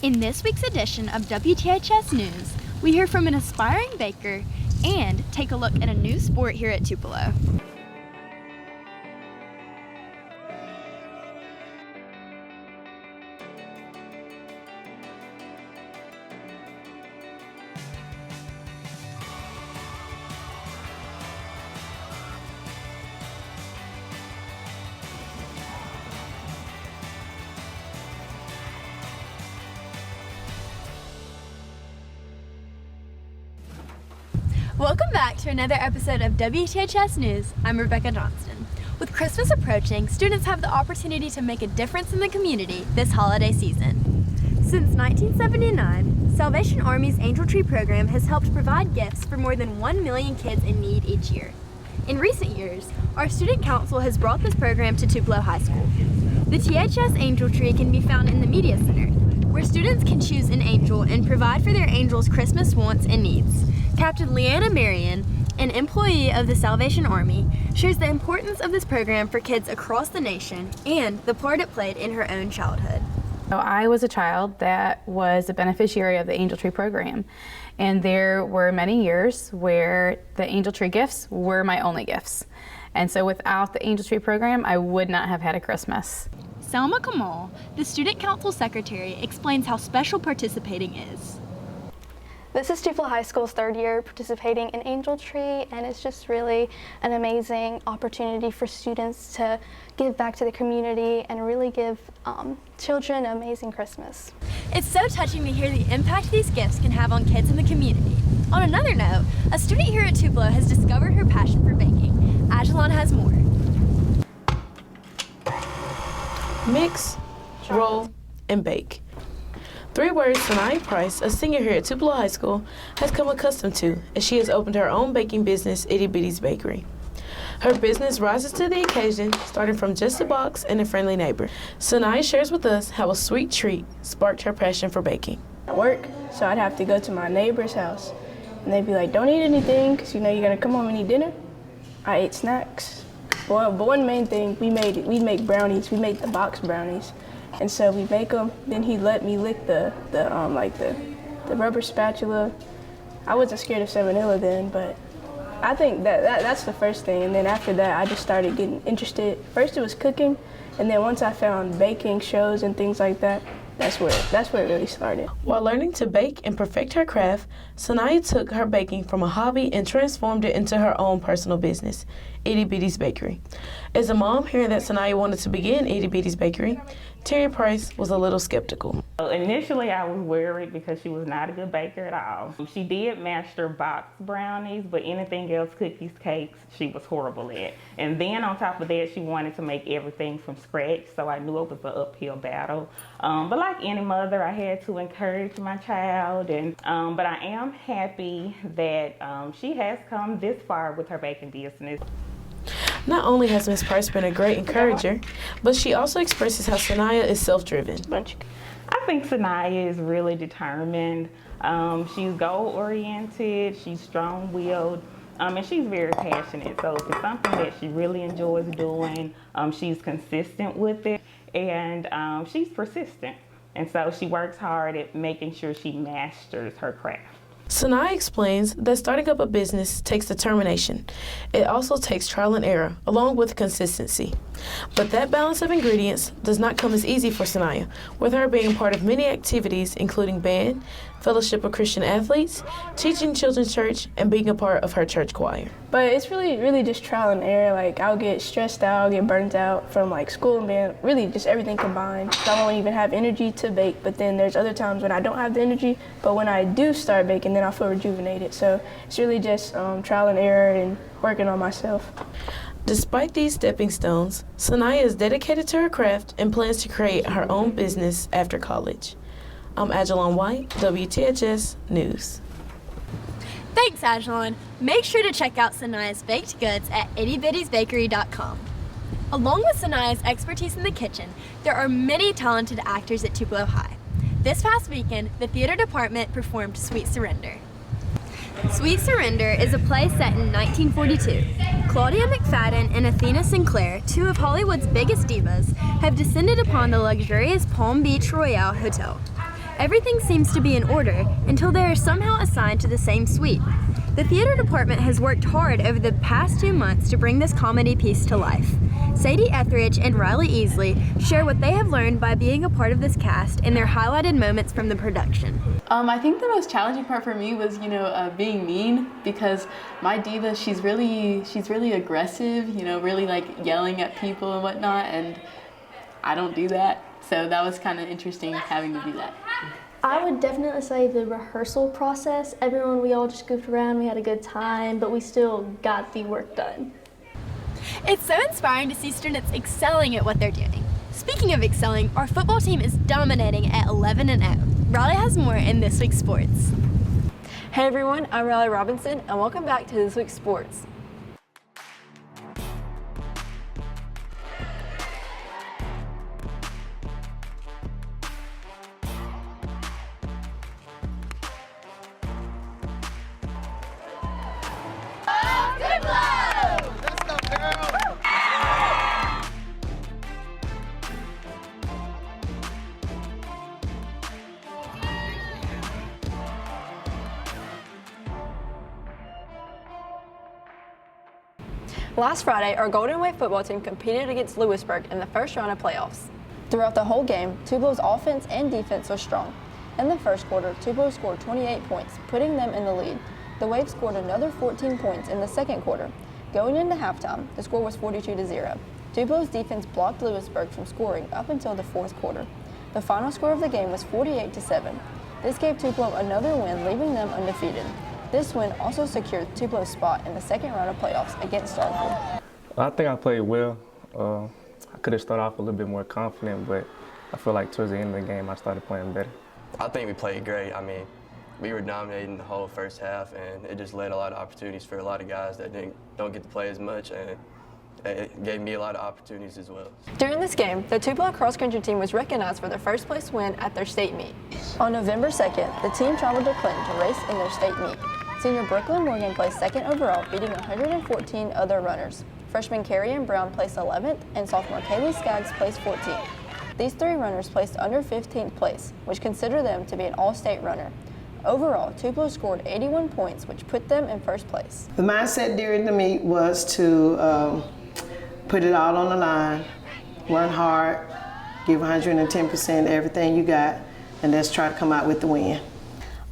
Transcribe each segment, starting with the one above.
In this week's edition of WTHS News, we hear from an aspiring baker and take a look at a new sport here at Tupelo. Welcome back to another episode of WTHS News. I'm Rebecca Johnston. With Christmas approaching, students have the opportunity to make a difference in the community this holiday season. Since 1979, Salvation Army's Angel Tree program has helped provide gifts for more than 1 million kids in need each year. In recent years, our student council has brought this program to Tupelo High School. The THS Angel Tree can be found in the Media Center, where students can choose an angel and provide for their angel's Christmas wants and needs. Captain Leanna Marion, an employee of the Salvation Army, shares the importance of this program for kids across the nation and the part it played in her own childhood. So I was a child that was a beneficiary of the Angel Tree program, and there were many years where the Angel Tree gifts were my only gifts. And so without the Angel Tree program, I would not have had a Christmas. Selma Kamal, the Student Council Secretary, explains how special participating is. This is Tupelo High School's third year participating in Angel Tree, and it's just really an amazing opportunity for students to give back to the community and really give children an amazing Christmas. It's so touching to hear the impact these gifts can have on kids in the community. On another note, a student here at Tupelo has discovered her passion for baking. Aijalon has more. Mix, roll, and bake. 3 words Sanaya Price, a senior here at Tupelo High School, has come accustomed to as she has opened her own baking business, Itty Bitty's Bakery. Her business rises to the occasion, starting from just a box and a friendly neighbor. Sanaya shares with us how a sweet treat sparked her passion for baking. At work, so I'd have to go to my neighbor's house, and they'd be like, "Don't eat anything, because you're gonna come home and eat dinner." I ate snacks. Well, but one main thing we'd make brownies. We make the box brownies. And so we make them, then he let me lick the rubber spatula. I wasn't scared of salmonella then, but I think that's the first thing. And then after that, I just started getting interested. First it was cooking, and then once I found baking shows and things like that, that's where it really started. While learning to bake and perfect her craft, Sanaya took her baking from a hobby and transformed it into her own personal business, Itty Bitty's Bakery. As a mom hearing that Sanaya wanted to begin Itty Bitty's Bakery, Terry Price was a little skeptical. Initially, I was worried because she was not a good baker at all. She did master box brownies, but anything else, cookies, cakes, she was horrible at. And then on top of that, she wanted to make everything from scratch, so I knew it was an uphill battle. But like any mother, I had to encourage my child, but I am happy that she has come this far with her baking business. Not only has Ms. Price been a great encourager, but she also expresses how Sanaya is self-driven. I think Sanaya is really determined. She's goal-oriented, she's strong-willed, and she's very passionate. So if it's something that she really enjoys doing, she's consistent with it, and she's persistent. And so she works hard at making sure she masters her craft. Sanaya explains that starting up a business takes determination. It also takes trial and error, along with consistency. But that balance of ingredients does not come as easy for Sanaya, with her being part of many activities, including band, Fellowship of Christian Athletes, teaching children's church, and being a part of her church choir. But it's really just trial and error. Like, I'll get stressed out, I'll get burnt out from like school and band, really just everything combined. I won't even have energy to bake, but then there's other times when I don't have the energy, but when I do start baking, then I feel rejuvenated. So it's really just trial and error and working on myself. Despite these stepping stones, Sanaya is dedicated to her craft and plans to create her own business after college. I'm Aijalon White, WTHS News. Thanks, Aijalon. Make sure to check out Sanaya's baked goods at ittybittiesbakery.com. Along with Sanaya's expertise in the kitchen, there are many talented actors at Tupelo High. This past weekend, the theater department performed Sweet Surrender. Sweet Surrender is a play set in 1942. Claudia McFadden and Athena Sinclair, two of Hollywood's biggest divas, have descended upon the luxurious Palm Beach Royale Hotel. Everything seems to be in order until they are somehow assigned to the same suite. The theater department has worked hard over the past 2 months to bring this comedy piece to life. Sadie Etheridge and Rylie Easley share what they have learned by being a part of this cast and their highlighted moments from the production. I think the most challenging part for me was, being mean, because my diva, she's really aggressive, really like yelling at people and whatnot, and I don't do that. So that was kind of interesting having to do that. I would definitely say the rehearsal process. We all just goofed around, we had a good time, but we still got the work done. It's so inspiring to see students excelling at what they're doing. Speaking of excelling, our football team is dominating at 11-0. Rylie has more in this week's sports. Hey everyone, I'm Rylie Robinson, and welcome back to this week's sports. Last Friday, our Golden Wave football team competed against Lewisburg in the first round of playoffs. Throughout the whole game, Tubelo's offense and defense was strong. In the first quarter, Tubelo scored 28 points, putting them in the lead. The Wave scored another 14 points in the second quarter. Going into halftime, the score was 42-0. Tubelo's defense blocked Lewisburg from scoring up until the fourth quarter. The final score of the game was 48-7. This gave Tupelo another win, leaving them undefeated. This win also secured Tubelo's spot in the second round of playoffs against Starkville. I think I played well. I could have started off a little bit more confident, but I feel like towards the end of the game I started playing better. I think we played great. I mean, we were dominating the whole first half, and it just led a lot of opportunities for a lot of guys that don't get to play as much, and it gave me a lot of opportunities as well. During this game, the Tupelo cross-country team was recognized for their first place win at their state meet. On November 2nd, the team traveled to Clinton to race in their state meet. Senior Brooklyn Morgan placed second overall, beating 114 other runners. Freshman Carrie Ann Brown placed 11th, and sophomore Kaylee Skaggs placed 14th. These three runners placed under 15th place, which consider them to be an all-state runner. Overall, Tupelo scored 81 points, which put them in first place. The mindset during the meet was to put it all on the line, run hard, give 110% everything you got, and let's try to come out with the win.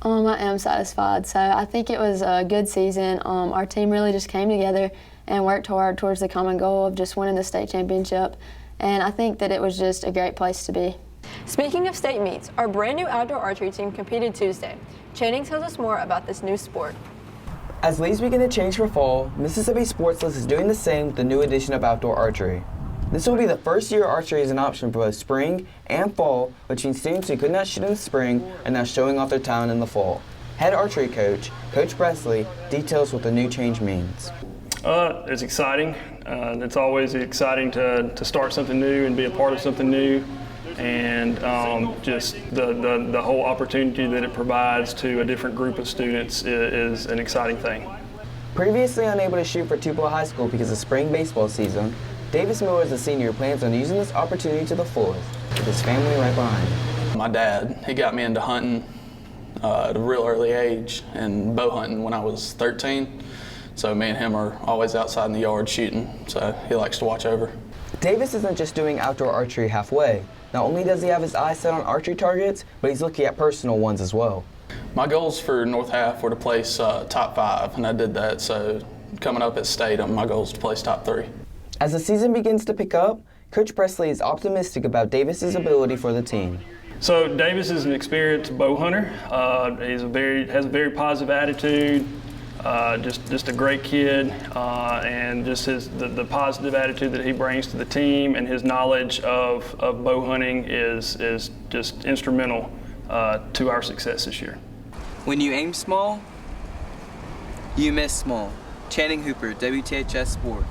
I am satisfied. So I think it was a good season. Our team really just came together and worked hard towards the common goal of just winning the state championship. And I think that it was just a great place to be. Speaking of state meets, our brand new outdoor archery team competed Tuesday. Channing tells us more about this new sport. As leaves begin to change for fall, Mississippi Sports List is doing the same with the new edition of outdoor archery. This will be the first year archery is an option for both spring and fall, which means students who could not shoot in the spring are now showing off their talent in the fall. Head archery coach, Coach Presley, details what the new change means. It's exciting. It's always exciting to start something new and be a part of something new, and just the whole opportunity that it provides to a different group of students is an exciting thing. Previously unable to shoot for Tupelo High School because of spring baseball season, Davis Miller as a senior plans on using this opportunity to the fullest, with his family right behind him. My dad, he got me into hunting at a real early age and bow hunting when I was 13. So me and him are always outside in the yard shooting, so he likes to watch over. Davis isn't just doing outdoor archery halfway. Not only does he have his eyes set on archery targets, but he's looking at personal ones as well. My goals for North Half were to place top 5, and I did that, so coming up at state, my goal is to place top 3. As the season begins to pick up, Coach Presley is optimistic about Davis's ability for the team. So Davis is an experienced bow hunter. Has a very positive attitude. Just a great kid, and just the positive attitude that he brings to the team and his knowledge of bow hunting is just instrumental to our success this year. When you aim small, you miss small. Channing Hooper, WTHS Sports.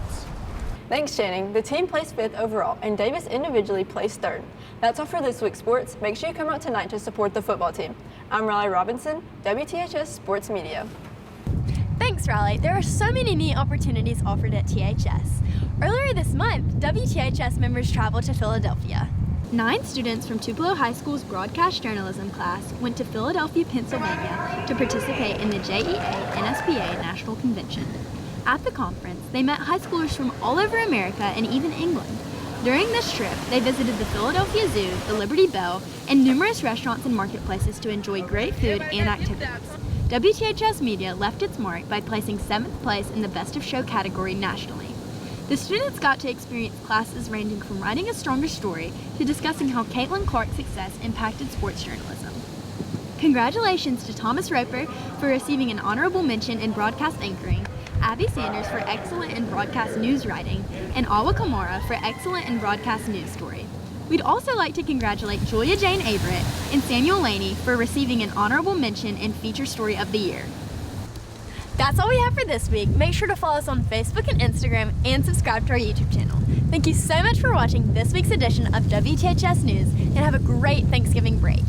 Thanks, Channing. The team placed 5th overall, and Davis individually placed 3rd. That's all for this week's sports. Make sure you come out tonight to support the football team. I'm Rylie Robinson, WTHS Sports Media. Thanks, Rylie. There are so many neat opportunities offered at THS. Earlier this month, WTHS members traveled to Philadelphia. 9 students from Tupelo High School's broadcast journalism class went to Philadelphia, Pennsylvania to participate in the JEA-NSPA National Convention. At the conference, they met high schoolers from all over America and even England. During this trip, they visited the Philadelphia Zoo, the Liberty Bell, and numerous restaurants and marketplaces to enjoy great food and activities. WTHS Media left its mark by placing 7th place in the Best of Show category nationally. The students got to experience classes ranging from writing a stronger story to discussing how Caitlin Clark's success impacted sports journalism. Congratulations to Thomas Roper for receiving an honorable mention in broadcast anchoring, Abby Sanders for excellent in broadcast news writing, and Awa Camara for excellent in broadcast news story. We'd also like to congratulate Julia Jane Averett and Samuel Laney for receiving an honorable mention in Feature Story of the Year. That's all we have for this week. Make sure to follow us on Facebook and Instagram and subscribe to our YouTube channel. Thank you so much for watching this week's edition of WTHS News, and have a great Thanksgiving break.